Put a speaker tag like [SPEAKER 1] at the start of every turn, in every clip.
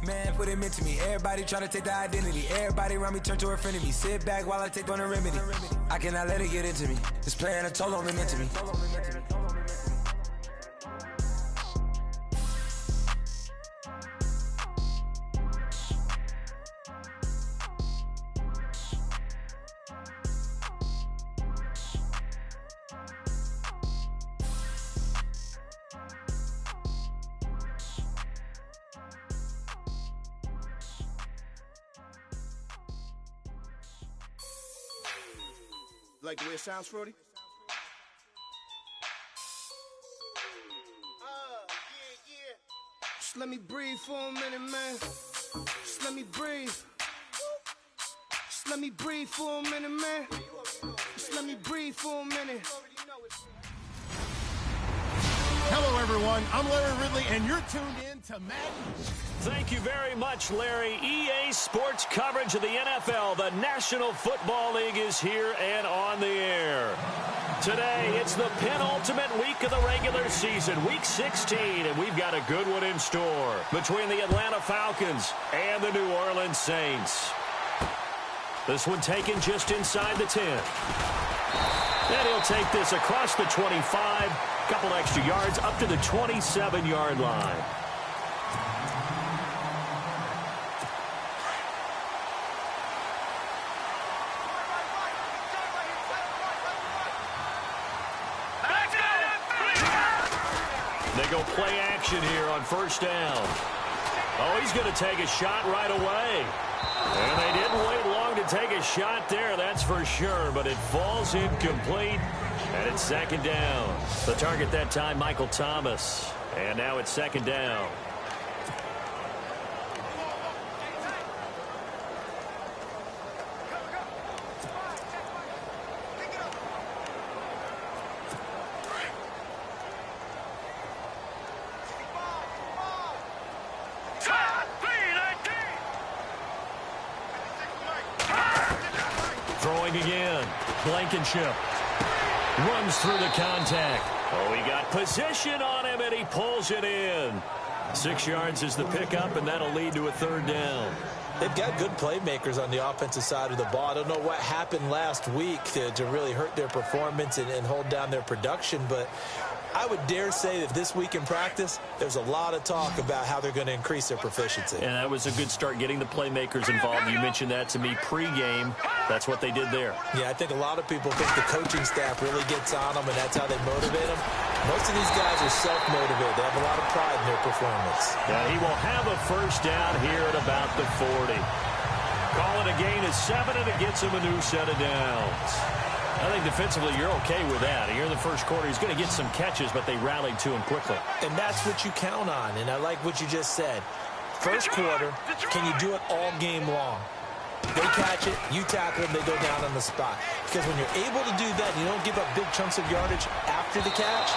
[SPEAKER 1] Man, put him into me. Everybody try to take the identity. Everybody around me turn to a friend of me. Sit back while I take on a remedy. I cannot let it get into me. It's playing a toll on me mentally.
[SPEAKER 2] Like the way it sounds, Frody? Yeah. Just let me breathe for a minute, man. Just let me breathe. Just let me breathe for a minute, man. Just let me breathe for a minute.
[SPEAKER 3] Hello, everyone. I'm Larry Ridley, and you're tuned in to Madden.
[SPEAKER 4] Thank you very much, Larry. EA Sports coverage of the NFL. The National Football League is here and on the air. Today, it's the penultimate week of the regular season, Week 16, and we've got a good one in store between the Atlanta Falcons and the New Orleans Saints. This one taken just inside the 10. And he'll take this across the 25, couple extra yards up to the 27-yard line. They go play action here on first down. Oh, he's going to take a shot right away. And they didn't wait long to take a shot there, that's for sure. But it falls incomplete, and it's second down. The target that time, Michael Thomas. And now it's second down. Throwing again. Blankenship runs through the contact. Oh, he got position on him, and he pulls it in. 6 yards is the pickup, and that'll lead to a third down.
[SPEAKER 5] They've got good playmakers on the offensive side of the ball. I don't know what happened last week to really hurt their performance and hold down their production, but I would dare say that this week in practice, there's a lot of talk about how they're going to increase their proficiency.
[SPEAKER 4] And that was a good start getting the playmakers involved. You mentioned that to me pregame. That's what they did there.
[SPEAKER 5] Yeah, I think a lot of people think the coaching staff really gets on them, and that's how they motivate them. Most of these guys are self-motivated. They have a lot of pride in their performance.
[SPEAKER 4] Yeah, he will have a first down here at about the 40. Call it a gain of 7, and it gets him a new set of downs. I think defensively you're okay with that. Here in the first quarter, he's going to get some catches, but they rallied to him quickly.
[SPEAKER 5] And that's what you count on, and I like what you just said. First quarter, can you do it all game long? They catch it, you tackle them, they go down on the spot. Because when you're able to do that, you don't give up big chunks of yardage after the catch,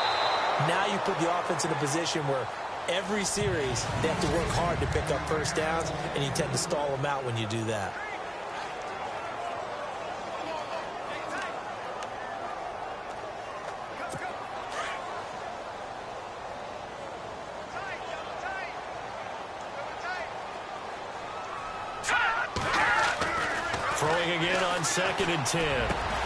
[SPEAKER 5] now you put the offense in a position where every series they have to work hard to pick up first downs, and you tend to stall them out when you do that.
[SPEAKER 4] Throwing again on 2nd and 10.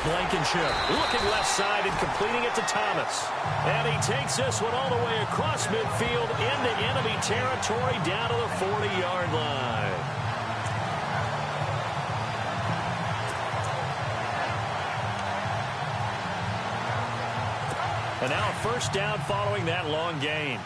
[SPEAKER 4] Blankenship looking left side and completing it to Thomas. And he takes this one all the way across midfield into enemy territory down to the 40-yard line. And now a first down following that long gain.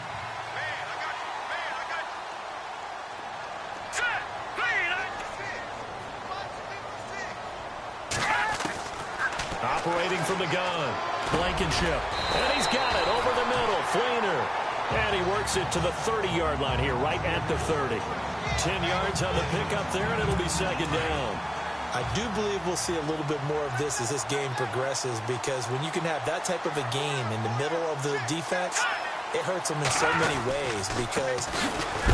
[SPEAKER 4] Operating from the gun, Blankenship. And he's got it over the middle, Fleener. And he works it to the 30-yard line here, right at the 30. 10 yards on the pickup there, and it'll be second down.
[SPEAKER 5] I do believe we'll see a little bit more of this as this game progresses, because when you can have that type of a game in the middle of the defense, it hurts them in so many ways, because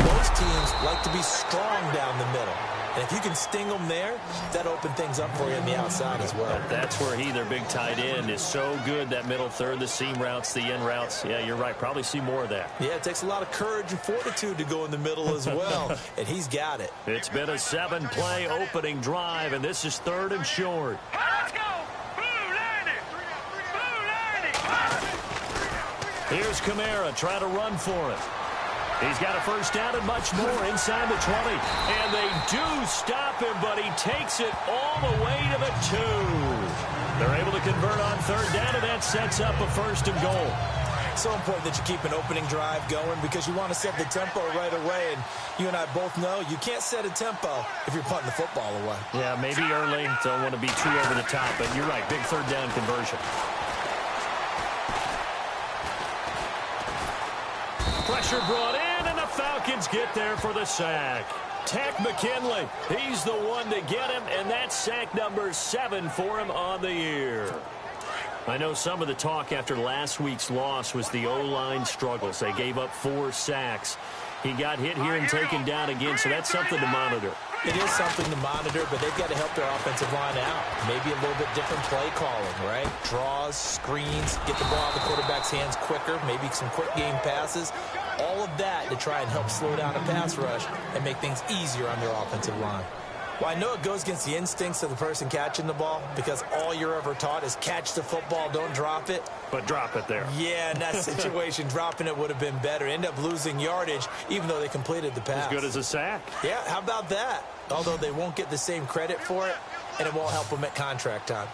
[SPEAKER 5] most teams like to be strong down the middle. And if you can sting them there, that opens things up for you on the outside as well.
[SPEAKER 4] That's where their big tight end, is so good, that middle third, the seam routes, the in routes. Yeah, you're right. Probably see more of that.
[SPEAKER 5] Yeah, it takes a lot of courage and fortitude to go in the middle as well, and he's got it.
[SPEAKER 4] It's been a 7-play opening drive, and this is 3rd and short.
[SPEAKER 6] Let's go! Blue 90! Blue 90!
[SPEAKER 4] Here's Kamara trying to run for it. He's got a first down and much more inside the 20. And they do stop him, but he takes it all the way to the 2. They're able to convert on 3rd down, and that sets up a 1st and goal.
[SPEAKER 5] So important that you keep an opening drive going because you want to set the tempo right away. And you and I both know you can't set a tempo if you're punting the football away.
[SPEAKER 4] Yeah, maybe early. Don't want to be too over the top, but you're right. Big 3rd down conversion. Pressure brought in, and the Falcons get there for the sack. Tack McKinley, he's the one to get him, and that's sack number 7 for him on the year. I know some of the talk after last week's loss was the O-line struggles. They gave up 4 sacks. He got hit here and taken down again, so that's something to monitor.
[SPEAKER 5] It is something to monitor, but they've got to help their offensive line out. Maybe a little bit different play calling, right? Draws, screens, get the ball out of the quarterback's hands quicker, maybe some quick game passes. All of that to try and help slow down a pass rush and make things easier on their offensive line. Well, I know it goes against the instincts of the person catching the ball because all you're ever taught is catch the football, don't drop it.
[SPEAKER 4] But drop it there.
[SPEAKER 5] Yeah, in that situation, dropping it would have been better. End up losing yardage, even though they completed the pass.
[SPEAKER 4] As good as a sack.
[SPEAKER 5] Yeah, how about that? Although they won't get the same credit for it, and it won't help them at contract time.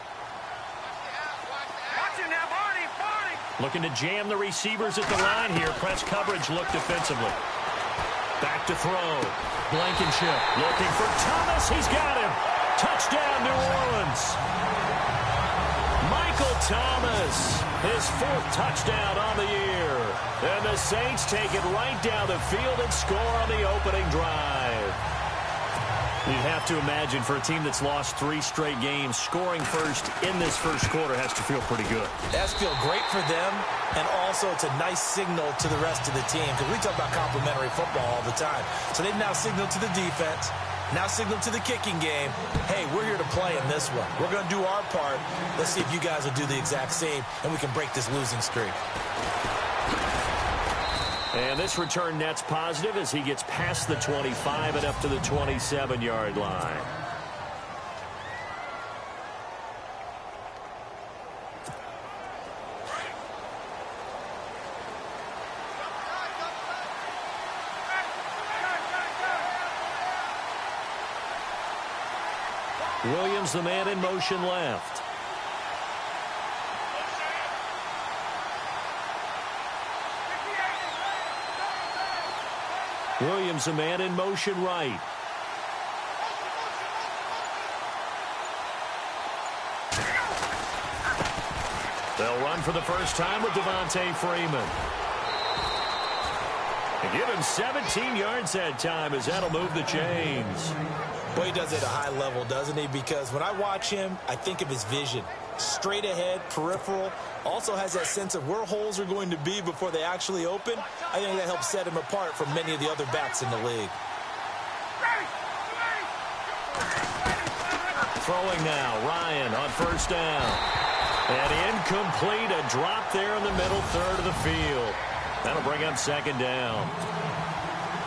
[SPEAKER 4] Looking to jam the receivers at the line here. Press coverage look defensively. Back to throw. Blankenship looking for Thomas. He's got him. Touchdown, New Orleans. Michael Thomas, his 4th touchdown on the year. And the Saints take it right down the field and score on the opening drive. You'd have to imagine for a team that's lost 3 straight games, scoring first in this first quarter has to feel pretty good.
[SPEAKER 5] It has to feel great for them, and also it's a nice signal to the rest of the team because we talk about complimentary football all the time. So they've now signaled to the defense, now signaled to the kicking game, hey, we're here to play in this one. We're going to do our part. Let's see if you guys will do the exact same, and we can break this losing streak.
[SPEAKER 4] And this return net's positive as he gets past the 25 and up to the 27-yard line. Williams, the man in motion left. Williams, a man in motion right. They'll run for the first time with Devontae Freeman. And give him 17 yards that time as that'll move the chains.
[SPEAKER 5] Boy, he does it at a high level, doesn't he? Because when I watch him, I think of his vision. Straight ahead, peripheral. Also has that sense of where holes are going to be before they actually open. I think that helps set him apart from many of the other backs in the league.
[SPEAKER 4] Throwing now, Ryan on first down. And incomplete, a drop there in the middle third of the field. That'll bring up 2nd down.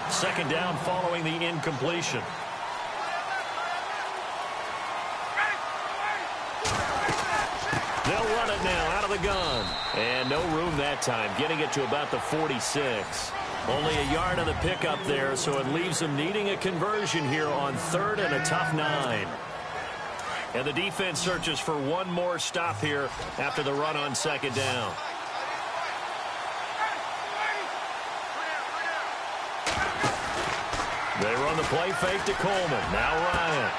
[SPEAKER 4] 2nd down following the incompletion. They'll run it now out of the gun. And no room that time, getting it to about the 46. Only a yard on the pickup there, so it leaves them needing a conversion here on 3rd and a tough 9. And the defense searches for one more stop here after the run on 2nd down. They run the play fake to Coleman. Now Ryan.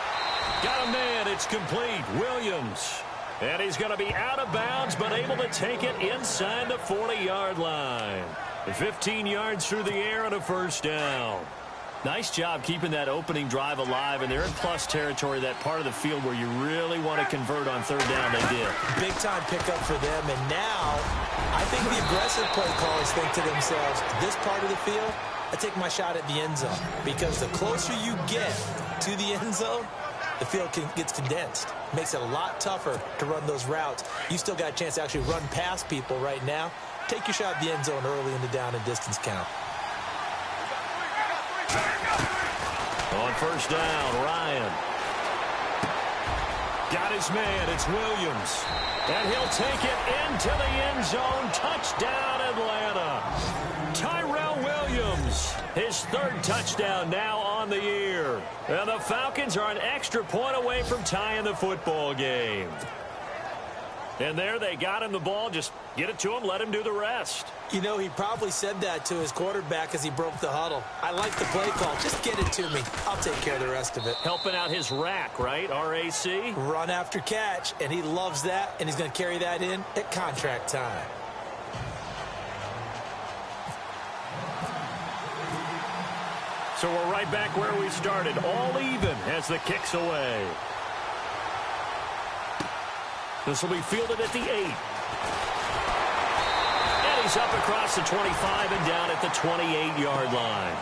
[SPEAKER 4] Got a man. It's complete. Williams. And he's going to be out of bounds, but able to take it inside the 40-yard line. 15 yards through the air and a first down. Nice job keeping that opening drive alive, and they're in plus territory, that part of the field where you really want to convert on 3rd down. They did.
[SPEAKER 5] Big-time pickup for them, and now I think the aggressive play callers think to themselves, this part of the field, I take my shot at the end zone, because the closer you get to the end zone, the field gets condensed. Makes it a lot tougher to run those routes. You still got a chance to actually run past people right now. Take your shot at the end zone early in the down and distance count.
[SPEAKER 4] On first down, Ryan. Got his man. It's Williams. And he'll take it into the end zone. Touchdown, Atlanta. Tyrell Williams, his third touchdown now on the year. And the Falcons are an extra point away from tying the football game. And there they got him the ball. Just get it to him, let him do the rest.
[SPEAKER 5] You know, he probably said that to his quarterback as he broke the huddle. I like the play call. Just get it to me. I'll take care of the rest of it.
[SPEAKER 4] Helping out his rack, right? RAC?
[SPEAKER 5] Run after catch, and he loves that, and he's going to carry that in at contract time.
[SPEAKER 4] So we're right back where we started. All even as the kick's away. This will be fielded at the 8. And he's up across the 25 and down at the 28-yard line.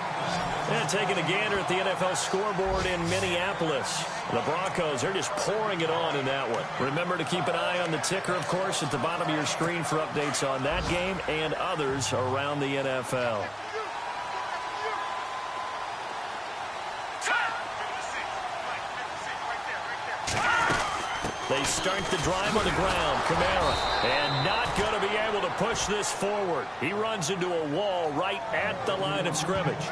[SPEAKER 4] And taking a gander at the NFL scoreboard in Minneapolis. The Broncos are just pouring it on in that one. Remember to keep an eye on the ticker, of course, at the bottom of your screen for updates on that game and others around the NFL. They start the drive on the ground. Kamara. And not going to be able to push this forward. He runs into a wall right at the line of scrimmage.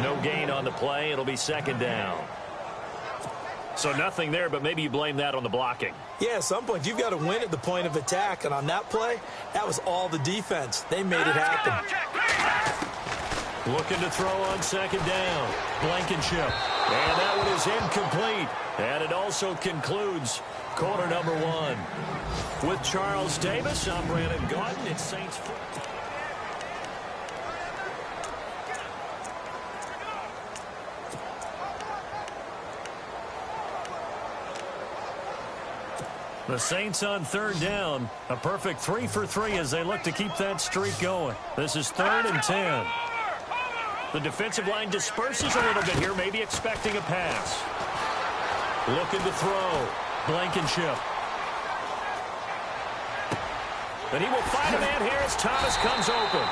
[SPEAKER 4] No gain on the play. It'll be second down. So nothing there, but maybe you blame that on the blocking.
[SPEAKER 5] Yeah, at some point you've got to win at the point of attack. And on that play, that was all the defense. They made it happen.
[SPEAKER 4] Looking to throw on second down. Blankenship. And that one is incomplete. And it also concludes quarter number 1. With Charles Davis, I'm Brandon Gaudin. It's Saints football. The Saints on third down. A perfect 3 for 3 as they look to keep that streak going. This is 3rd and 10. The defensive line disperses a little bit here, maybe expecting a pass. Looking to throw. Blankenship. And he will find a man here as Thomas comes open.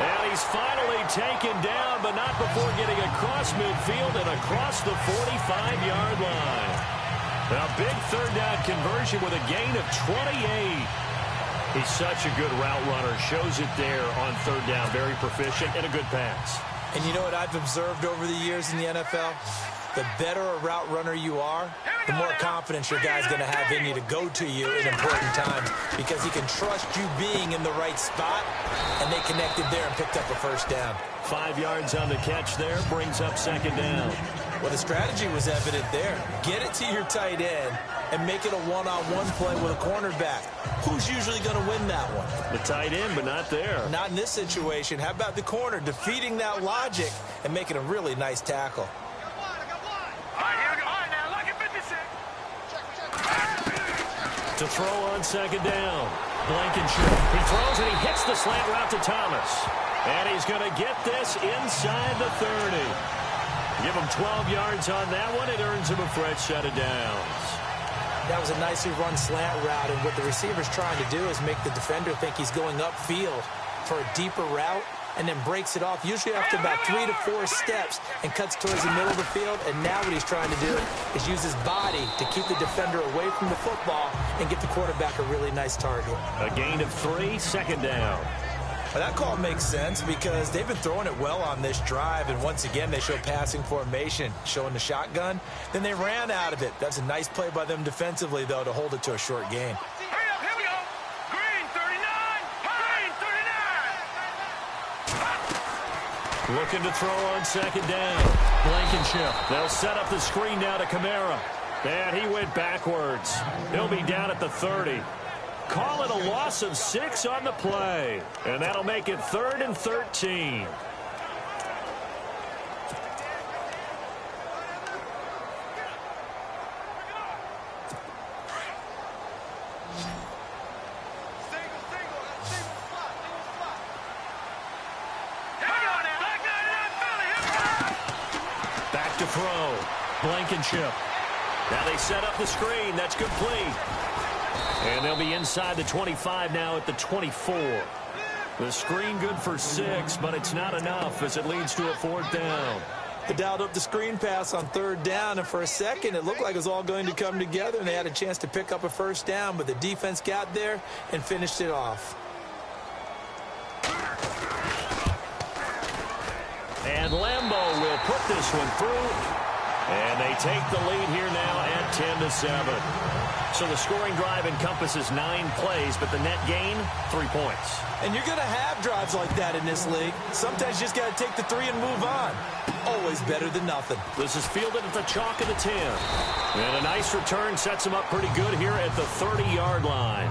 [SPEAKER 4] And he's finally taken down, but not before getting across midfield and across the 45-yard line. A big third down conversion with a gain of 28. He's such a good route runner. Shows it there on third down. Very proficient and a good pass.
[SPEAKER 5] And you know what I've observed over the years in the NFL? The better a route runner you are, the more confidence your guy's going to have in you to go to you in important times because he can trust you being in the right spot, and they connected there and picked up a first down.
[SPEAKER 4] 5 yards on the catch there, brings up second down.
[SPEAKER 5] Well, the strategy was evident there. Get it to your tight end and make it a one-on-one play with a cornerback. Who's usually going to win that one?
[SPEAKER 4] The tight end, but not there.
[SPEAKER 5] Not in this situation. How about the corner defeating that logic and making a really nice tackle?
[SPEAKER 4] To throw on second down. Blankenship. He throws and he hits the slant route to Thomas. And he's going to get this inside the 30. Give him 12 yards on that one. It earns him a fresh set of downs.
[SPEAKER 5] That was a nicely run slant route, and what the receiver's trying to do is make the defender think he's going upfield for a deeper route and then breaks it off, usually after about 3 to 4 steps, and cuts towards the middle of the field. And now what he's trying to do is use his body to keep the defender away from the football and get the quarterback a really nice target.
[SPEAKER 4] A gain of 3, second down.
[SPEAKER 5] Well, that call makes sense because they've been throwing it well on this drive, and once again they show passing formation, showing the shotgun. Then they ran out of it. That's a nice play by them defensively, though, to hold it to a short gain.
[SPEAKER 6] Here we go. Green 39. Green 39.
[SPEAKER 4] Looking to throw on second down. Blankenship. They'll set up the screen now to Kamara. And he went backwards. He'll be down at the 30. Call it a loss of 6 on the play. And that'll make it 3rd and 13. Back to throw. Blankenship. Now they set up the screen. That's complete. And they'll be inside the 25 now at the 24. The screen good for 6, but it's not enough as it leads to a 4th down.
[SPEAKER 5] They dialed up the screen pass on 3rd down, and for a second it looked like it was all going to come together, and they had a chance to pick up a 1st down, but the defense got there and finished it off.
[SPEAKER 4] And Lambeau will put this one through, and they take the lead here now at 10-7. So the scoring drive encompasses 9 plays, but the net gain, 3 points.
[SPEAKER 5] And you're going to have drives like that in this league. Sometimes you just got to take the 3 and move on. Always better than nothing.
[SPEAKER 4] This is fielded at the chalk of the 10. And a nice return sets him up pretty good here at the 30-yard line.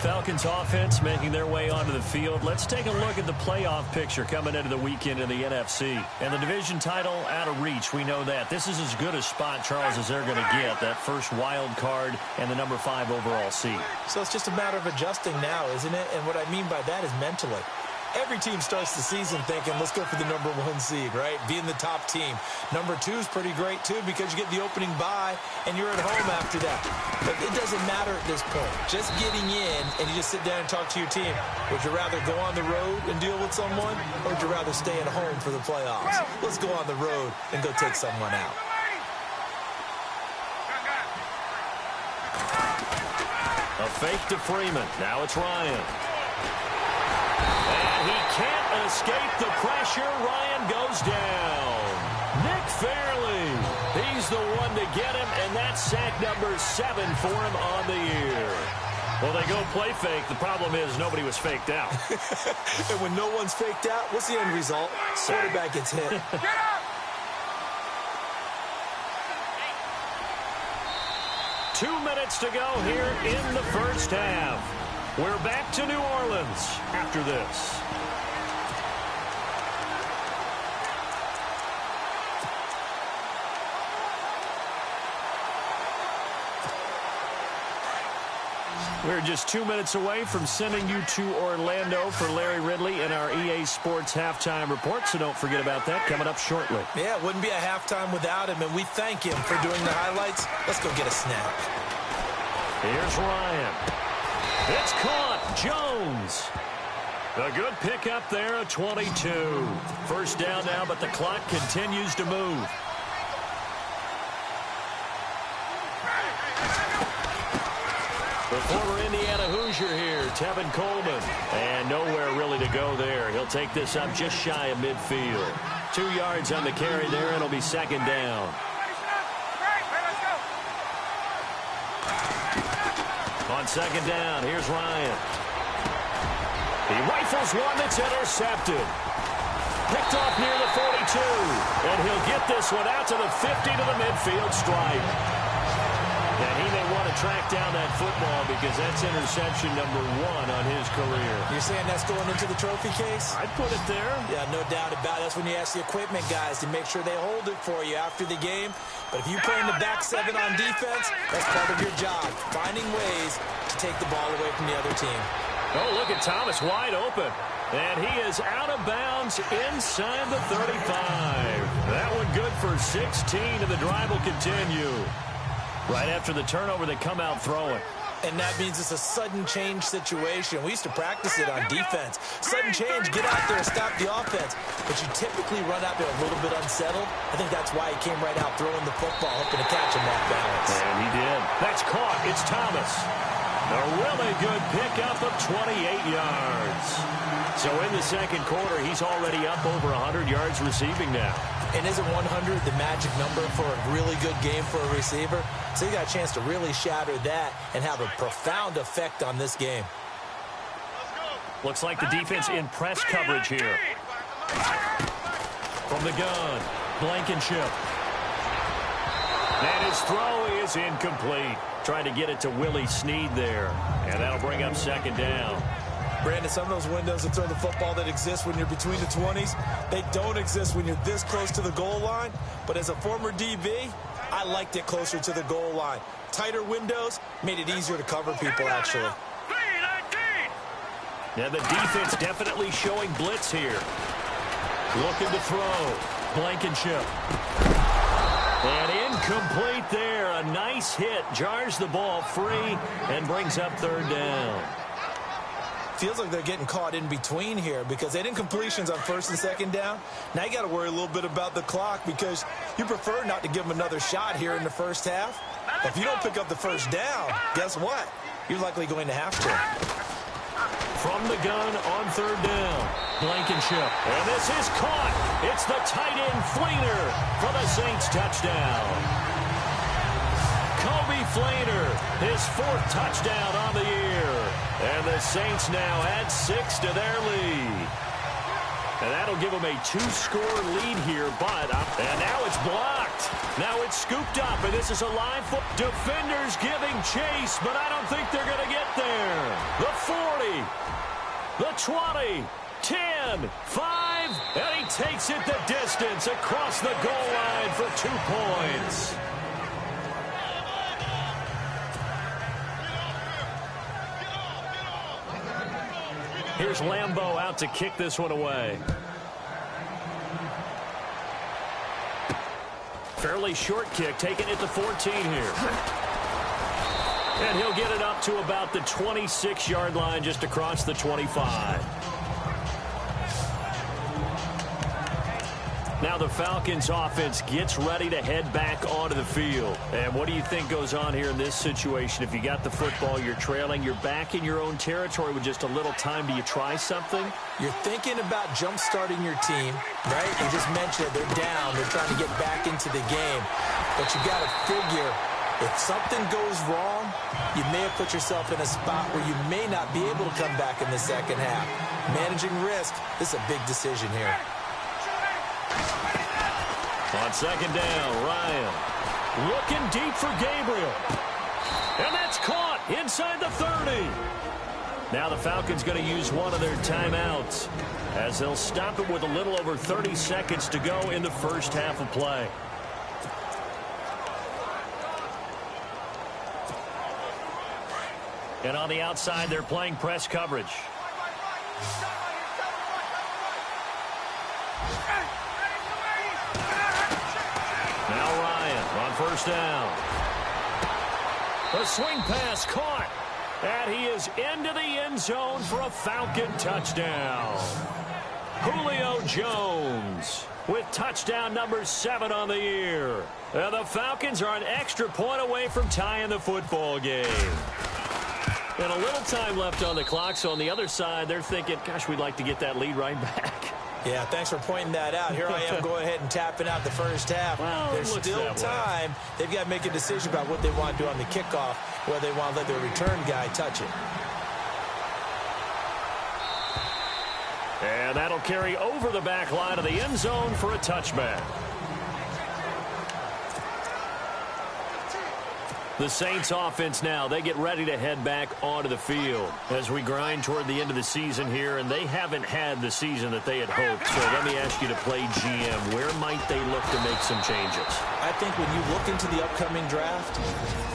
[SPEAKER 4] Falcons offense making their way onto the field. Let's take a look at the playoff picture coming into the weekend in the NFC. And the division title out of reach, we know that. This is as good a spot, Charles, as they're going to get. That first wild card and the number 5 overall seed.
[SPEAKER 5] So it's just a matter of adjusting now, isn't it? And what I mean by that is mentally. Every team starts the season thinking, let's go for the number 1 seed, right? Being the top team. Number 2 is pretty great, too, because you get the opening bye, and you're at home after that. But it doesn't matter at this point. Just getting in, and you just sit down and talk to your team. Would you rather go on the road and deal with someone, or would you rather stay at home for the playoffs? Let's go on the road and go take someone out.
[SPEAKER 4] A fake to Freeman. Now it's Ryan. And he can't escape the pressure. Ryan goes down. Nick Fairley. He's the one to get him, and that's sack number 7 for him on the year. Well, they go play fake. The problem is nobody was faked out.
[SPEAKER 5] And when no one's faked out, what's the end result? Quarterback gets hit.
[SPEAKER 6] Get up!
[SPEAKER 4] 2 minutes to go here in the first half. We're back to New Orleans after this. We're just 2 minutes away from sending you to Orlando for Larry Ridley and our EA Sports halftime report, so don't forget about that coming up shortly.
[SPEAKER 5] Yeah, it wouldn't be a halftime without him, and we thank him for doing the highlights. Let's go get a snap.
[SPEAKER 4] Here's Ryan. It's caught. Jones. A good pickup there at 22. First down now, but the clock continues to move. The former Indiana Hoosier here, Tevin Coleman. And nowhere really to go there. He'll take this up just shy of midfield. 2 yards on the carry there, and it'll be second down. On second down, here's Ryan. He rifles one that's intercepted. Picked off near the 42. And he'll get this one out to the 50 to the midfield stripe. And he may want to track down that football because that's interception number 1 on his career.
[SPEAKER 5] You're saying that's going into the trophy case?
[SPEAKER 4] I'd put it there.
[SPEAKER 5] Yeah, no doubt about it. That's when you ask the equipment guys to make sure they hold it for you after the game. But if you play in the back 7 on defense, that's part of your job, finding ways to take the ball away from the other team.
[SPEAKER 4] Oh, look at Thomas wide open. And he is out of bounds inside the 35. That one good for 16, and the drive will continue. Right after the turnover, they come out throwing.
[SPEAKER 5] And that means it's a sudden change situation. We used to practice it on defense. Sudden change, get out there, stop the offense. But you typically run out there a little bit unsettled. I think that's why he came right out throwing the football, hoping to catch him off balance.
[SPEAKER 4] And he did. That's caught. It's Thomas. A really good pickup of 28 yards. So in the second quarter, he's already up over 100 yards receiving now.
[SPEAKER 5] And isn't 100 the magic number for a really good game for a receiver? So you got a chance to really shatter that and have a profound effect on this game.
[SPEAKER 4] Looks like the defense in press coverage here. From the gun, Blankenship. And his throw is incomplete. Trying to get it to Willie Snead there. And that'll bring up second down.
[SPEAKER 5] Brandon, some of those windows to throw the football that exist when you're between the 20s, they don't exist when you're this close to the goal line. But as a former DB, I liked it closer to the goal line. Tighter windows made it easier to cover people, actually.
[SPEAKER 4] Yeah, the defense definitely showing blitz here. Looking to throw. Blankenship. And incomplete there. A nice hit. Jars the ball free and brings up third down.
[SPEAKER 5] Feels like they're getting caught in between here because they didn't completions on first and second down. Now you got to worry a little bit about the clock because you prefer not to give them another shot here in the first half. But if you don't pick up the first down, guess what? You're likely going to have to.
[SPEAKER 4] From the gun on third down, Blankenship. And this is caught. It's the tight end Fleener for the Saints touchdown. Kobe Fleener, his 4th touchdown on the year. And the Saints now add 6 to their lead. And that'll give them a 2-score lead here, and now it's blocked. Now it's scooped up, and this is a live foot. Defenders giving chase, but I don't think they're going to get there. The 40, the 20, 10, 5, and he takes it the distance across the goal line for 2 points. Here's Lambeau out to kick this one away. Fairly short kick, taking it to 14 here. And he'll get it up to about the 26-yard line, just across the 25. Now the Falcons offense gets ready to head back onto the field. And what do you think goes on here in this situation? If you got the football, you're trailing, you're back in your own territory with just a little time. Do you try something?
[SPEAKER 5] You're thinking about jump-starting your team, right? You just mentioned it. They're down. They're trying to get back into the game. But you got to figure, if something goes wrong, you may have put yourself in a spot where you may not be able to come back in the second half. Managing risk, this is a big decision here.
[SPEAKER 4] On second down, Ryan looking deep for Gabriel. And that's caught inside the 30. Now the Falcons going to use one of their timeouts as they'll stop it with a little over 30 seconds to go in the first half of play. And on the outside, they're playing press coverage. Now Ryan on first down. A swing pass caught. And he is into the end zone for a Falcon touchdown. Julio Jones with touchdown number 7 on the year. And the Falcons are an extra point away from tying the football game. And a little time left on the clock, so on the other side, they're thinking, gosh, we'd like to get that lead right back.
[SPEAKER 5] Yeah, thanks for pointing that out. Here I am going ahead and tapping out the first half.
[SPEAKER 4] Well,
[SPEAKER 5] there's still time. They've got to make a decision about what they want to do on the kickoff, whether they want to let their return guy touch it.
[SPEAKER 4] And that'll carry over the back line of the end zone for a touchback. The Saints offense now, they get ready to head back onto the field as we grind toward the end of the season here, and they haven't had the season that they had hoped. So let me ask you to play GM. Where might they look to make some changes?
[SPEAKER 5] I think when you look into the upcoming draft,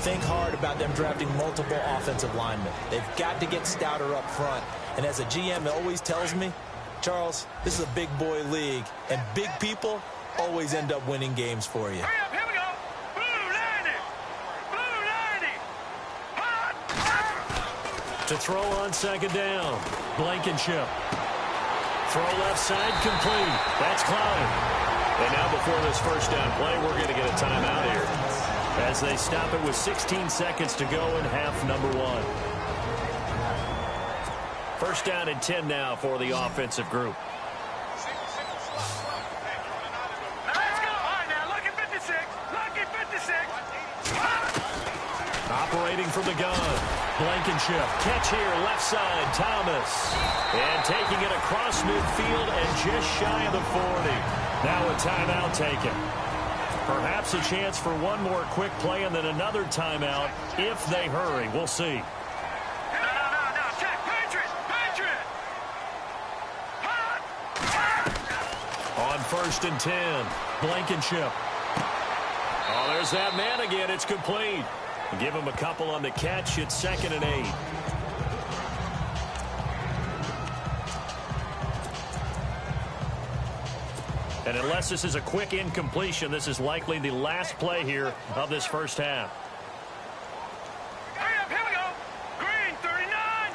[SPEAKER 5] think hard about them drafting multiple offensive linemen. They've got to get stouter up front. And as a GM, it always tells me, Charles, this is a big boy league, and big people always end up winning games for you.
[SPEAKER 4] To throw on second down, Blankenship. Throw left side, complete. That's Klein. And now before this first down play, we're going to get a timeout here as they stop it with 16 seconds to go in half number 1. First down and 10 now for the offensive group. Operating from the gun, Blankenship. Catch here, left side, Thomas. And taking it across midfield and just shy of the 40. Now a timeout taken. Perhaps a chance for one more quick play and then another timeout if they hurry. We'll see.
[SPEAKER 6] No. Check. Patriot.
[SPEAKER 4] On first and 10, Blankenship. Oh, there's that man again. It's complete. Give him a couple on the catch. It's 2nd and 8. And unless this is a quick incompletion, this is likely the last play here of this first half.
[SPEAKER 6] Hurry up, here we go. Green, 39.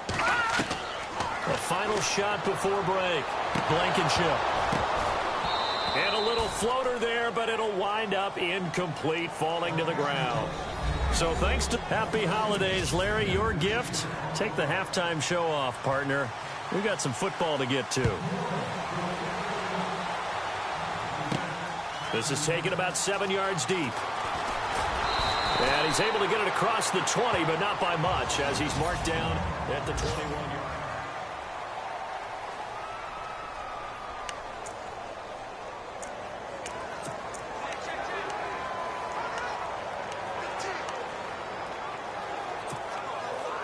[SPEAKER 4] The final shot before break. Blankenship. And a little floater there, but it'll wind up incomplete, falling to the ground. So thanks to Happy Holidays, Larry. Your gift, take the halftime show off, partner. We got some football to get to. This is taken about 7 yards deep. And he's able to get it across the 20, but not by much, as he's marked down at the 21-yard.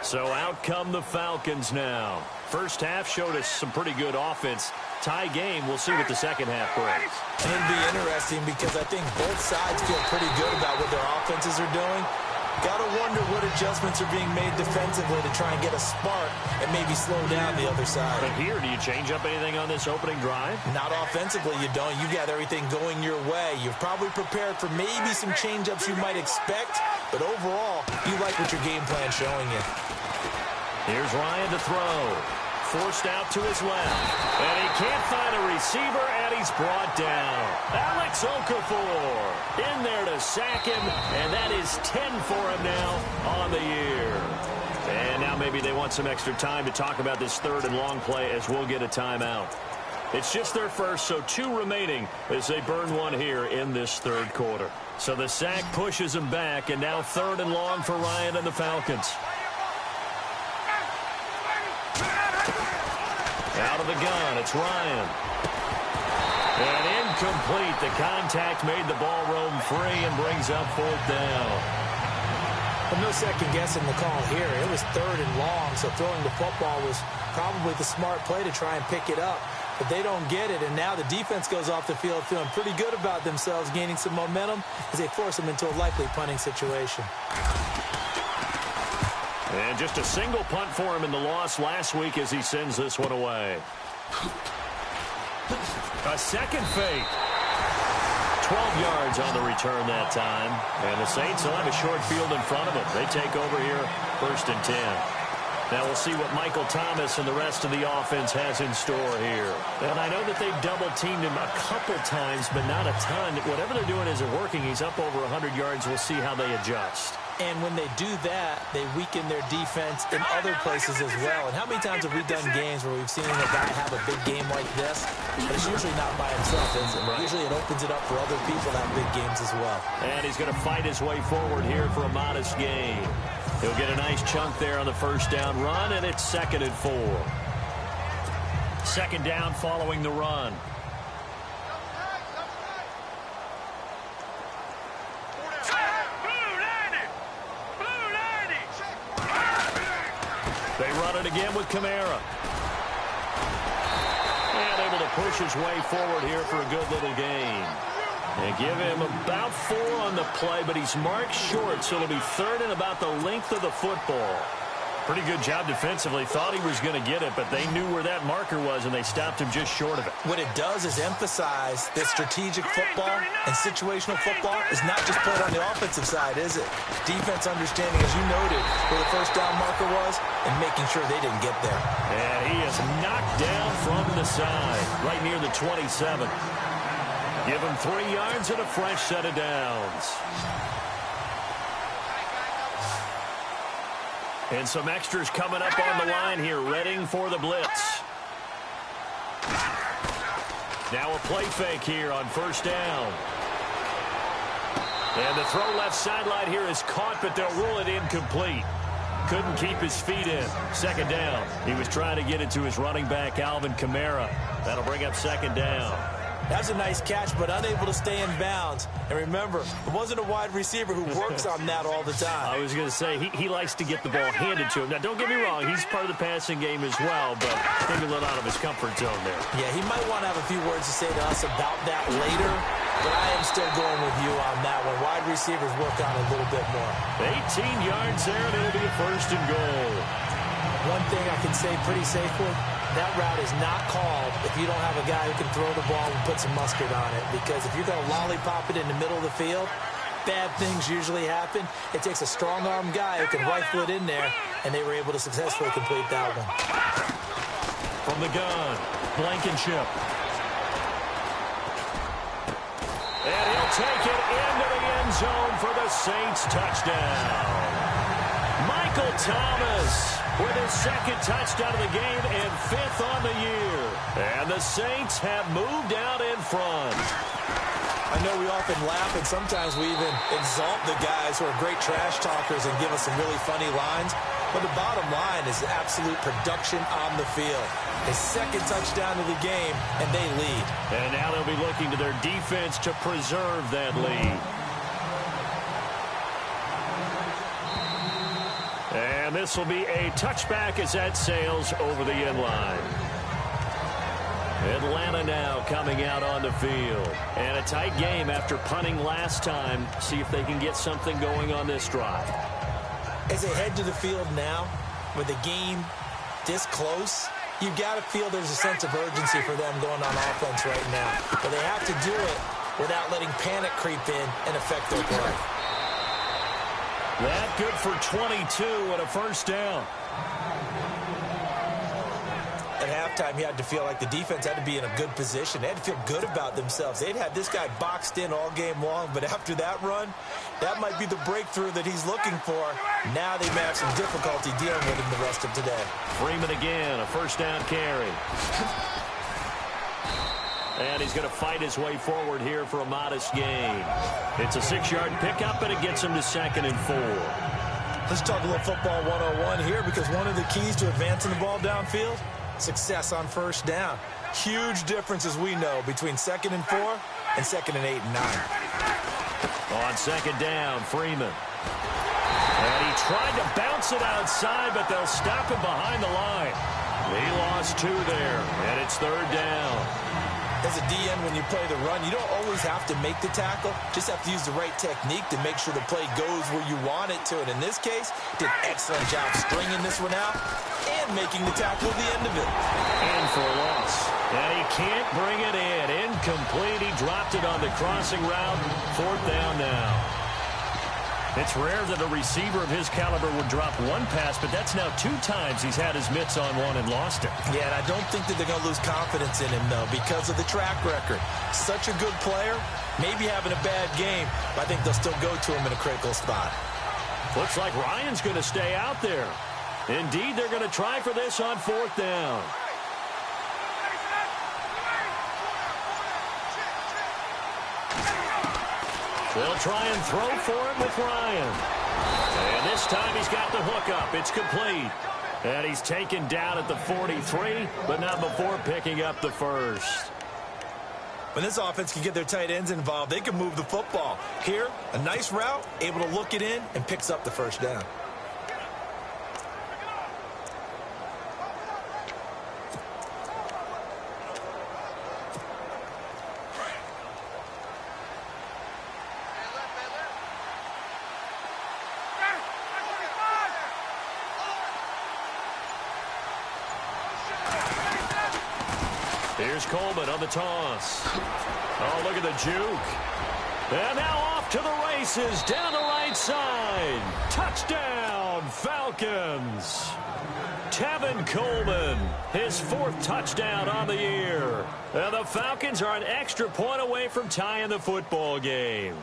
[SPEAKER 4] So out come the Falcons now. First half showed us some pretty good offense. Tie game. We'll see what the second half brings.
[SPEAKER 5] It'll be interesting because I think both sides feel pretty good about what their offenses are doing. Got to wonder what adjustments are being made defensively to try and get a spark and maybe slow down the other side.
[SPEAKER 4] But here, do you change up anything on this opening drive?
[SPEAKER 5] Not offensively, you don't. You got everything going your way. You've probably prepared for maybe some change-ups you might expect, but overall, you like what your game plan's showing you.
[SPEAKER 4] Here's Ryan to throw. Forced out to his left. And he can't find a receiver, and he's brought down. Alex Okafor in there to sack him, and that is 10 for him now on the year. And now maybe they want some extra time to talk about this third and long play as we'll get a timeout. It's just their first, so 2 remaining as they burn one here in this third quarter. So the sack pushes him back, and now third and long for Ryan and the Falcons. Out of the gun, it's Ryan. And incomplete. The contact made the ball roam free and brings up fourth down.
[SPEAKER 5] Well, no second guessing the call here. It was third and long, so throwing the football was probably the smart play to try and pick it up. But they don't get it, and now the defense goes off the field feeling pretty good about themselves, gaining some momentum as they force them into a likely punting situation.
[SPEAKER 4] And just a single punt for him in the loss last week as he sends this one away. A second fake. 12 yards on the return that time. And the Saints will have a short field in front of them. They take over here, 1st and 10. Now we'll see what Michael Thomas and the rest of the offense has in store here. And I know that they've double-teamed him a couple times, but not a ton. Whatever they're doing isn't working. He's up over 100 yards. We'll see how they adjust.
[SPEAKER 5] And when they do that, they weaken their defense in other places as well. And how many times have we done games where we've seen a guy have a big game like this? But it's usually not by himself, is it? Right. Usually it opens it up for other people to have big games as well. And
[SPEAKER 4] he's going to fight his way forward here for a modest gain. He'll get a nice chunk there on the first down run, and it's 2nd and 4. Second down following the run. They run it again with Kamara. And able to push his way forward here for a good little gain. They give him about 4 on the play, but he's marked short, so it'll be 3rd and about the length of the football. Pretty good job defensively. Thought he was going to get it, but they knew where that marker was, and they stopped him just short of it.
[SPEAKER 5] What it does is emphasize that strategic football and situational football is not just played on the offensive side, is it? Defense understanding, as you noted, where the first down marker was and making sure they didn't get there.
[SPEAKER 4] And he is knocked down from the side, right near the 27. Give him 3 yards and a fresh set of downs. And some extras coming up on the line here, readying for the blitz. Now a play fake here on first down. And the throw left sideline here is caught, but they'll rule it incomplete. Couldn't keep his feet in. Second down. He was trying to get it to his running back, Alvin Kamara. That'll bring up second down.
[SPEAKER 5] That's a nice catch, but unable to stay in bounds. And remember, it wasn't a wide receiver who works on that all the time.
[SPEAKER 4] I was going to say, he likes to get the ball handed to him. Now, don't get me wrong, he's part of the passing game as well, but maybe a little out of his comfort zone there.
[SPEAKER 5] Yeah, he might want to have a few words to say to us about that later, but I am still going with you on that one. Wide receivers work on it a little bit more.
[SPEAKER 4] 18 yards there, and it'll be a 1st and goal.
[SPEAKER 5] One thing I can say pretty safely, that route is not called if you don't have a guy who can throw the ball and put some mustard on it. Because if you're going to lollipop it in the middle of the field, bad things usually happen. It takes a strong-arm guy who can rifle it in there, and they were able to successfully complete that one.
[SPEAKER 4] From the gun, Blankenship. And he'll take it into the end zone for the Saints touchdown. Michael Thomas with his second touchdown of the game and 5th on the year. And the Saints have moved out in front.
[SPEAKER 5] I know we often laugh, and sometimes we even exalt the guys who are great trash talkers and give us some really funny lines. But the bottom line is absolute production on the field. His second touchdown of the game, and they lead.
[SPEAKER 4] And now they'll be looking to their defense to preserve that lead. And this will be a touchback as that sails over the end line. Atlanta now coming out on the field. And a tight game after punting last time. See if they can get something going on this drive.
[SPEAKER 5] As they head to the field now, with the game this close, you've got to feel there's a sense of urgency for them going on offense right now. But they have to do it without letting panic creep in and affect their play.
[SPEAKER 4] That good for 22 and a first down.
[SPEAKER 5] At halftime, you had to feel like the defense had to be in a good position. They had to feel good about themselves. They'd had this guy boxed in all game long, but after that run, that might be the breakthrough that he's looking for. Now they may have some difficulty dealing with him the rest of today.
[SPEAKER 4] Freeman again, a first down carry. And he's going to fight his way forward here for a modest gain. It's a 6-yard pickup, and it gets him to 2nd and 4.
[SPEAKER 5] Let's talk a little football 101 here, because one of the keys to advancing the ball downfield, success on first down. Huge difference, as we know, between 2nd and 4 and 2nd and 8 and 9.
[SPEAKER 4] On 2nd down, Freeman. And he tried to bounce it outside, but they'll stop him behind the line. He lost 2 there, and it's 3rd down.
[SPEAKER 5] As a DN, when you play the run, you don't always have to make the tackle. Just have to use the right technique to make sure the play goes where you want it to. And in this case, did an excellent job stringing this one out and making the tackle at the end of it.
[SPEAKER 4] And for a loss. And he can't bring it in. Incomplete. He dropped it on the crossing route. 4th down now. It's rare that a receiver of his caliber would drop one pass, but that's now 2 times he's had his mitts on one and lost it.
[SPEAKER 5] Yeah, and I don't think that they're going to lose confidence in him, though, because of the track record. Such a good player, maybe having a bad game, but I think they'll still go to him in a critical spot.
[SPEAKER 4] Looks like Ryan's going to stay out there. Indeed, they're going to try for this on 4th down. They'll try and throw for it with Ryan. And this time he's got the hook up. It's complete. And he's taken down at the 43, but not before picking up the first.
[SPEAKER 5] When this offense can get their tight ends involved, they can move the football. Here, a nice route, able to look it in, and picks up the first down.
[SPEAKER 4] Here's Coleman on the toss. Oh, look at the juke. And now off to the races down the right side. Touchdown, Falcons. Tevin Coleman, his 4th touchdown on the year. And the Falcons are an extra point away from tying the football game.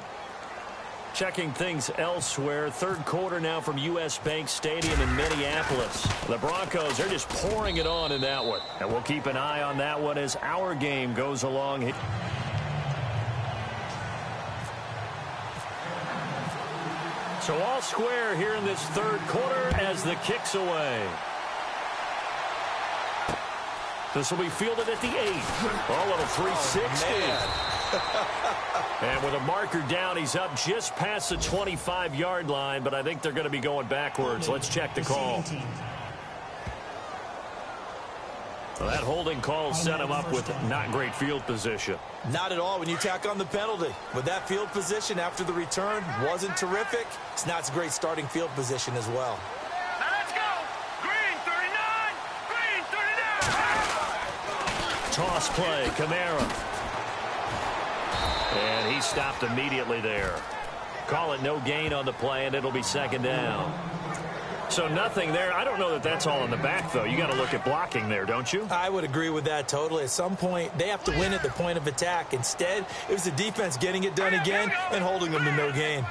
[SPEAKER 4] Checking things elsewhere. 3rd quarter now from U.S. Bank Stadium in Minneapolis. The Broncos, they're just pouring it on in that one. And we'll keep an eye on that one as our game goes along. So all square here in this 3rd quarter as the kick's away. This will be fielded at the 8. Oh, a little 360. And with a marker down, he's up just past the 25-yard line, but I think they're going to be going backwards. Let's check the call. Well, that holding call set him up with not great field position.
[SPEAKER 5] Not at all when you tack on the penalty. With that field position after the return wasn't terrific. It's not a great starting field position as well.
[SPEAKER 6] Now let's go. Green 39. Green 39.
[SPEAKER 4] toss play. Kamara. And he stopped immediately there. Call it no gain on the play, and it'll be second down. So nothing there. I don't know that that's all in the back, though. You got to look at blocking there, don't you?
[SPEAKER 5] I would agree with that totally. At some point, they have to win at the point of attack. Instead, it was the defense getting it done again and holding them to no gain.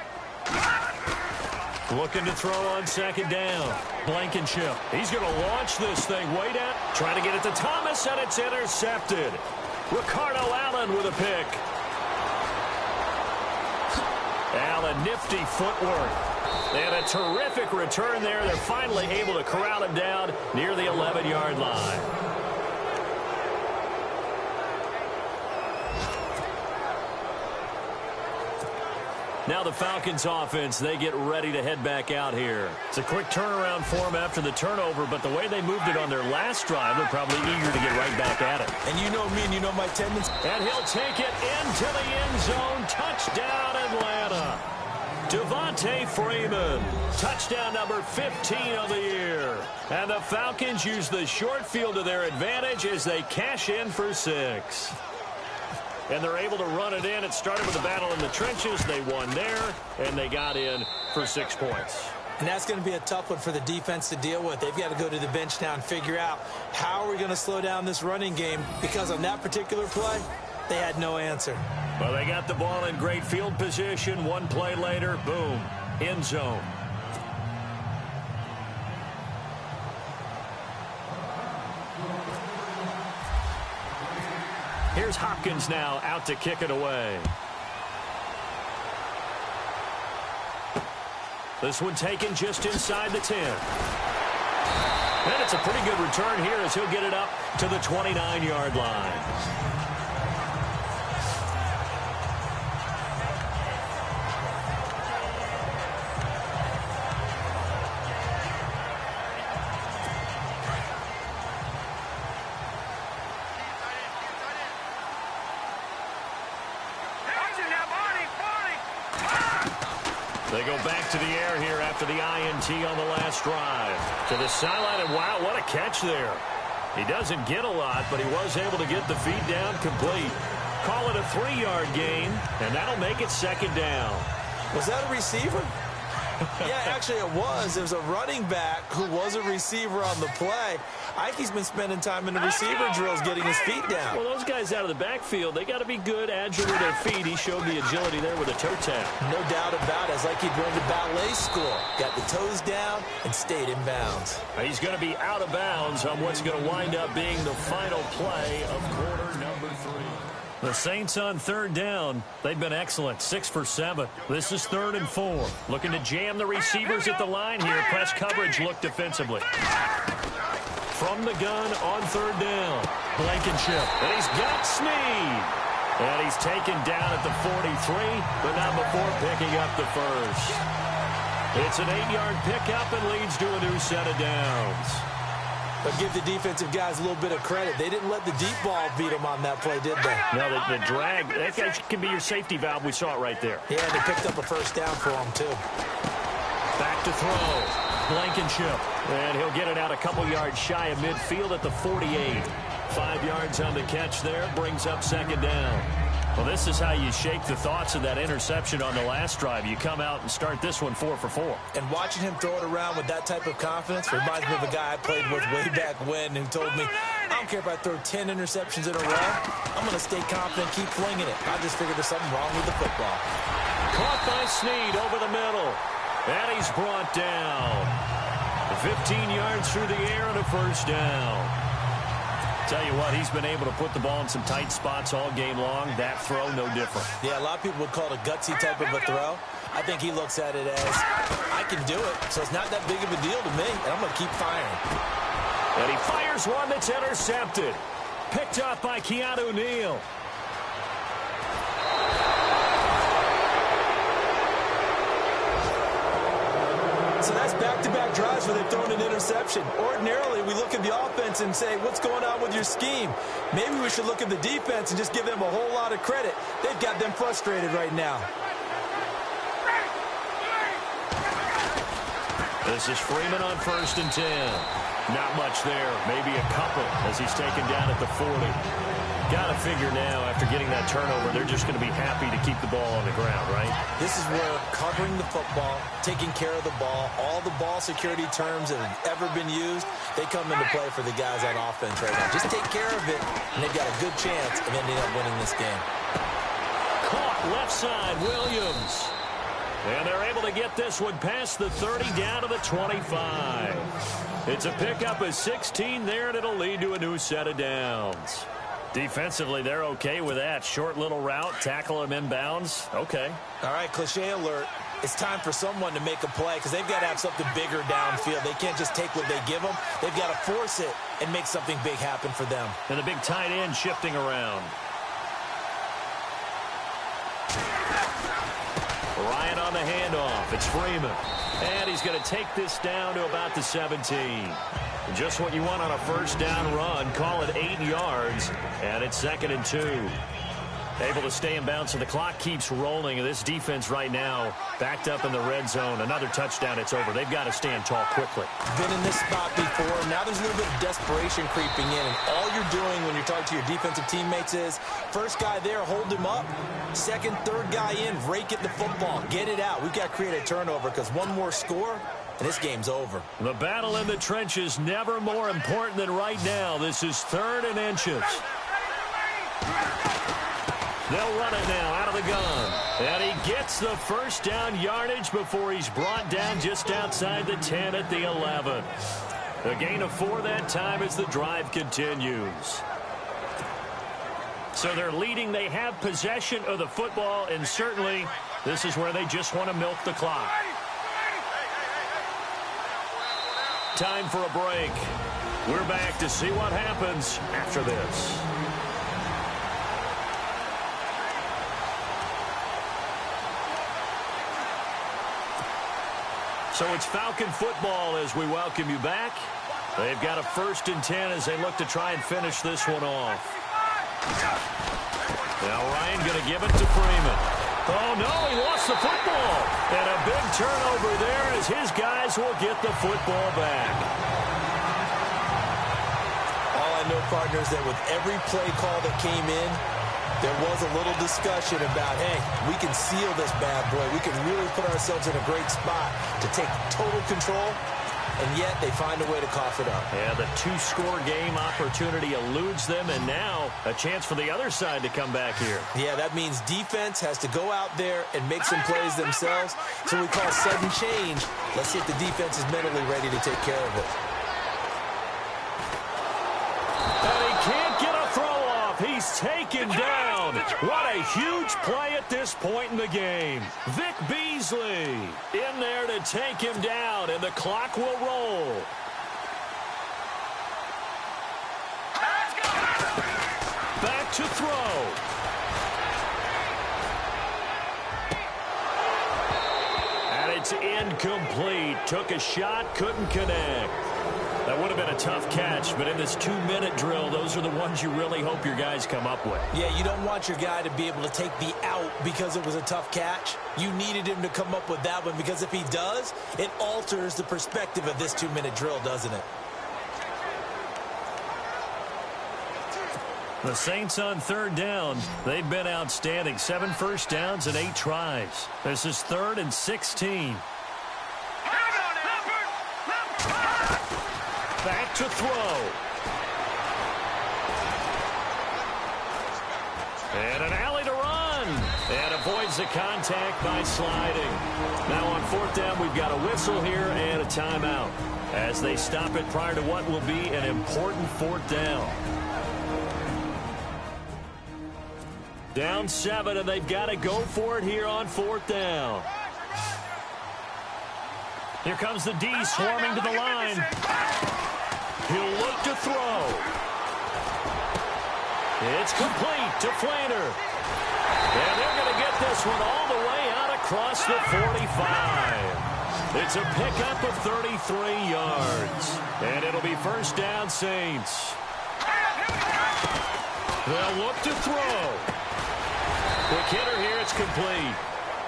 [SPEAKER 4] Looking to throw on second down. Blankenship. He's going to launch this thing way down. Trying to get it to Thomas, and it's intercepted. Ricardo Allen with a pick. Allen, nifty footwork. And a terrific return there. They're finally able to corral him down near the 11-yard line. Now the Falcons offense, they get ready to head back out here. It's a quick turnaround for them after the turnover, but the way they moved it on their last drive, they're probably eager to get right back at it.
[SPEAKER 5] And you know me and you know my tendency.
[SPEAKER 4] And he'll take it into the end zone. Touchdown, Atlanta. Devontae Freeman, touchdown number 15 of the year. And the Falcons use the short field to their advantage as they cash in for 6. And they're able to run it in. It started with a battle in the trenches. They won there, and they got in for 6 points.
[SPEAKER 5] And that's going to be a tough one for the defense to deal with. They've got to go to the bench now and figure out how are we going to slow down this running game, because on that particular play, they had no answer.
[SPEAKER 4] Well, they got the ball in great field position. One play later, boom, end zone. Here's Hopkins now out to kick it away. This one taken just inside the 10. And it's a pretty good return here as he'll get it up to the 29-yard line. They go back to the air here after the INT on the last drive. To the sideline, and wow, what a catch there. He doesn't get a lot, but he was able to get the feet down complete. Call it a 3-yard gain, and that'll make it second down.
[SPEAKER 5] Was that a receiver? Yeah, actually it was. There's a running back who was a receiver on the play. I think he's been spending time in the receiver drills getting his feet down.
[SPEAKER 4] Well, those guys out of the backfield, they got to be good, agile with their feet. He showed the agility there with a toe tap.
[SPEAKER 5] No doubt about it. It's like he'd run to ballet school. Got the toes down and stayed in bounds.
[SPEAKER 4] He's going to be out of bounds on what's going to wind up being the final play of quarter number 3. The Saints on third down. They've been excellent. 6 for 7. This is 3rd and 4. Looking to jam the receivers at the line here. Press coverage look defensively. From the gun on third down. Blankenship. And he's got Snead. And he's taken down at the 43, but not before picking up the first. It's an 8-yard pickup and leads to a new set of downs.
[SPEAKER 5] But give the defensive guys a little bit of credit. They didn't let the deep ball beat them on that play, did they?
[SPEAKER 4] No, the drag, that guy can be your safety valve. We saw it right there.
[SPEAKER 5] Yeah, they picked up a first down for him, too.
[SPEAKER 4] Back to throw. Blankenship. And he'll get it out a couple yards shy of midfield at the 48. 5 yards on the catch there. Brings up second down. Well, this is how you shake the thoughts of that interception on the last drive. You come out and start this one 4 for 4.
[SPEAKER 5] And watching him throw it around with that type of confidence reminds me of a guy I played with way back when who told me, I don't care if I throw 10 interceptions in a row. I'm going to stay confident, keep flinging it. I just figured there's something wrong with the football.
[SPEAKER 4] Caught by Snead over the middle. And he's brought down. 15 yards through the air and a first down. Tell you what, he's been able to put the ball in some tight spots all game long. That throw, no different.
[SPEAKER 5] Yeah, a lot of people would call it a gutsy type of a throw. I think he looks at it as, I can do it, so it's not that big of a deal to me, and I'm going to keep firing.
[SPEAKER 4] And he fires one that's intercepted. Picked up by Keanu Neal.
[SPEAKER 5] So that's back-to-back drives where they've thrown an interception. Ordinarily, we look at the offense and say, what's going on with your scheme? Maybe we should look at the defense and just give them a whole lot of credit. They've got them frustrated right now.
[SPEAKER 4] This is Freeman on 1st and 10. Not much there. Maybe a couple as he's taken down at the 40. Got to figure now, after getting that turnover, they're just going to be happy to keep the ball on the ground, right?
[SPEAKER 5] This is where covering the football, taking care of the ball, all the ball security terms that have ever been used, they come into play for the guys on offense right now. Just take care of it, and they've got a good chance of ending up winning this game.
[SPEAKER 4] Caught left side, Williams. And they're able to get this one past the 30 down to the 25. It's a pickup of 16 there, and it'll lead to a new set of downs. Defensively, they're okay with that. Short little route, tackle him inbounds. Okay.
[SPEAKER 5] All right, cliche alert. It's time for someone to make a play because they've got to have something bigger downfield. They can't just take what they give them. They've got to force it and make something big happen for them.
[SPEAKER 4] And the big tight end shifting around. Ryan on the handoff. It's Freeman. And he's going to take this down to about the 17. Just what you want on a first down run. Call it 8 yards. And it's 2nd and 2. Able to stay in bounds, so the clock keeps rolling. And this defense right now backed up in the red zone. Another touchdown, it's over. They've got to stand tall quickly.
[SPEAKER 5] Been in this spot before. Now there's a little bit of desperation creeping in. And all you're doing when you're talking to your defensive teammates is, first guy there, hold him up. Second, third guy in, rake at the football. Get it out. We've got to create a turnover because one more score, and this game's over.
[SPEAKER 4] The battle in the trenches never more important than right now. This is 3rd and inches. They'll run it now out of the gun. And he gets the first down yardage before he's brought down just outside the 10 at the 11. A gain of 4 that time as the drive continues. So they're leading. They have possession of the football, and certainly this is where they just want to milk the clock. Time for a break. We're back to see what happens after this. So it's Falcon football as we welcome you back. They've got a 1st and 10 as they look to try and finish this one off. Now Ryan going to give it to Freeman. Oh, no, he lost the football. And a big turnover there as his guys will get the football back.
[SPEAKER 5] All I know, partners, that with every play call that came in, there was a little discussion about, hey, we can seal this bad boy. We can really put ourselves in a great spot to take total control, and yet they find a way to cough it up.
[SPEAKER 4] Yeah, the 2-score game opportunity eludes them, and now a chance for the other side to come back here.
[SPEAKER 5] Yeah, that means defense has to go out there and make some plays themselves. So we call sudden change. Let's see if the defense is mentally ready to take care of it.
[SPEAKER 4] And he can't get a throw off. He's taken down. What a huge play at this point in the game. Vic Beasley in there to take him down, and the clock will roll. Back to throw. And it's incomplete. Took a shot, couldn't connect. That would have been a tough catch, but in this 2-minute drill, those are the ones you really hope your guys come up with.
[SPEAKER 5] Yeah, you don't want your guy to be able to take the out because it was a tough catch. You needed him to come up with that one because if he does, it alters the perspective of this 2-minute drill, doesn't it?
[SPEAKER 4] The Saints on 3rd down. They've been outstanding. 7 first downs and 8 tries. This is 3rd and 16. Back to throw. And an alley to run. And avoids the contact by sliding. Now on 4th down, we've got a whistle here and a timeout as they stop it prior to what will be an important 4th down. Down 7, and they've got to go for it here on 4th down. Here comes the D swarming to the line. He'll look to throw. It's complete to Flaner. And they're going to get this one all the way out across the 45. It's a pickup of 33 yards. And it'll be 1st down, Saints. They'll look to throw. Quick hitter here, it's complete.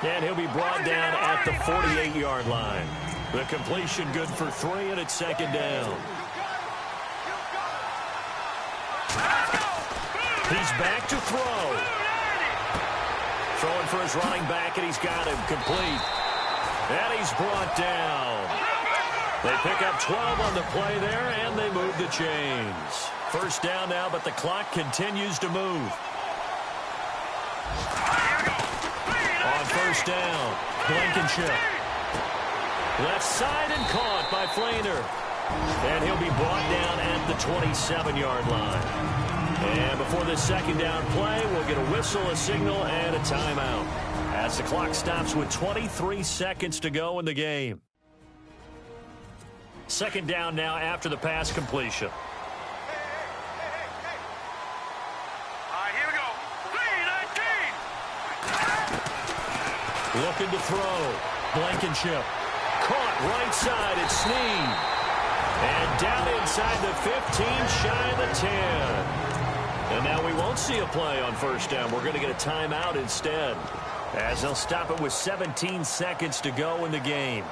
[SPEAKER 4] And he'll be brought down at the 48-yard line. The completion good for 3, and it's 2nd down. He's back to throw. Throwing for his running back, and he's got him complete. And he's brought down. They pick up 12 on the play there, and they move the chains. First down now, but the clock continues to move. On first down, Blankenship. Left side and caught by Flainer. And he'll be brought down at the 27-yard line. And before this second down play, we'll get a whistle, a signal, and a timeout as the clock stops with 23 seconds to go in the game. Second down now after the pass completion.
[SPEAKER 6] All right, here we go. 3-19.
[SPEAKER 4] Looking to throw. Blankenship. Caught right side. It's Snead. And down inside the 15, shy of the 10. And now we won't see a play on first down. We're going to get a timeout instead, as they'll stop it with 17 seconds to go in the game.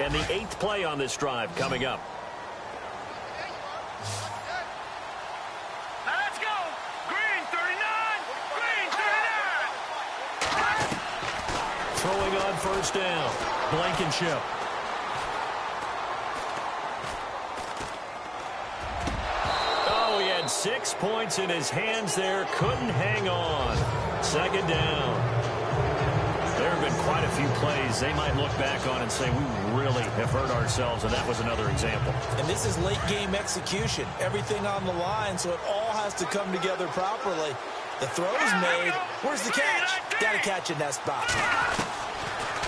[SPEAKER 4] And the 8th play on this drive coming up.
[SPEAKER 6] Now let's go. Green 39. Green 39.
[SPEAKER 4] Throwing on first down. Blankenship. Oh, he had 6 points in his hands there. Couldn't hang on. Second down. There have been quite a few plays they might look back on and say, we really have hurt ourselves, and that was another example.
[SPEAKER 5] And this is late-game execution. Everything on the line, so it all has to come together properly. The throw's made. Where's the catch? Got to catch in that spot.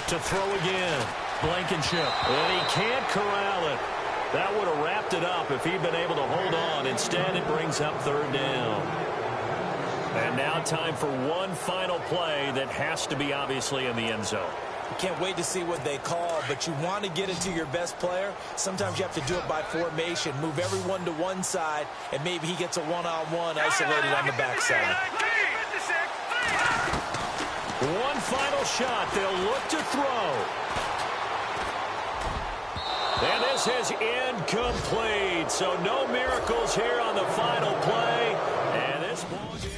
[SPEAKER 4] To throw again. Blankenship. And he can't corral it. That would have wrapped it up if he'd been able to hold on. Instead, it brings up third down. And now time for one final play that has to be obviously in the end zone.
[SPEAKER 5] You can't wait to see what they call, but you want to get it to your best player. Sometimes you have to do it by formation. Move everyone to one side, and maybe he gets a one-on-one isolated on the backside.
[SPEAKER 4] One final shot. They'll look to throw. And this is incomplete. So no miracles here on the final play. And this ball game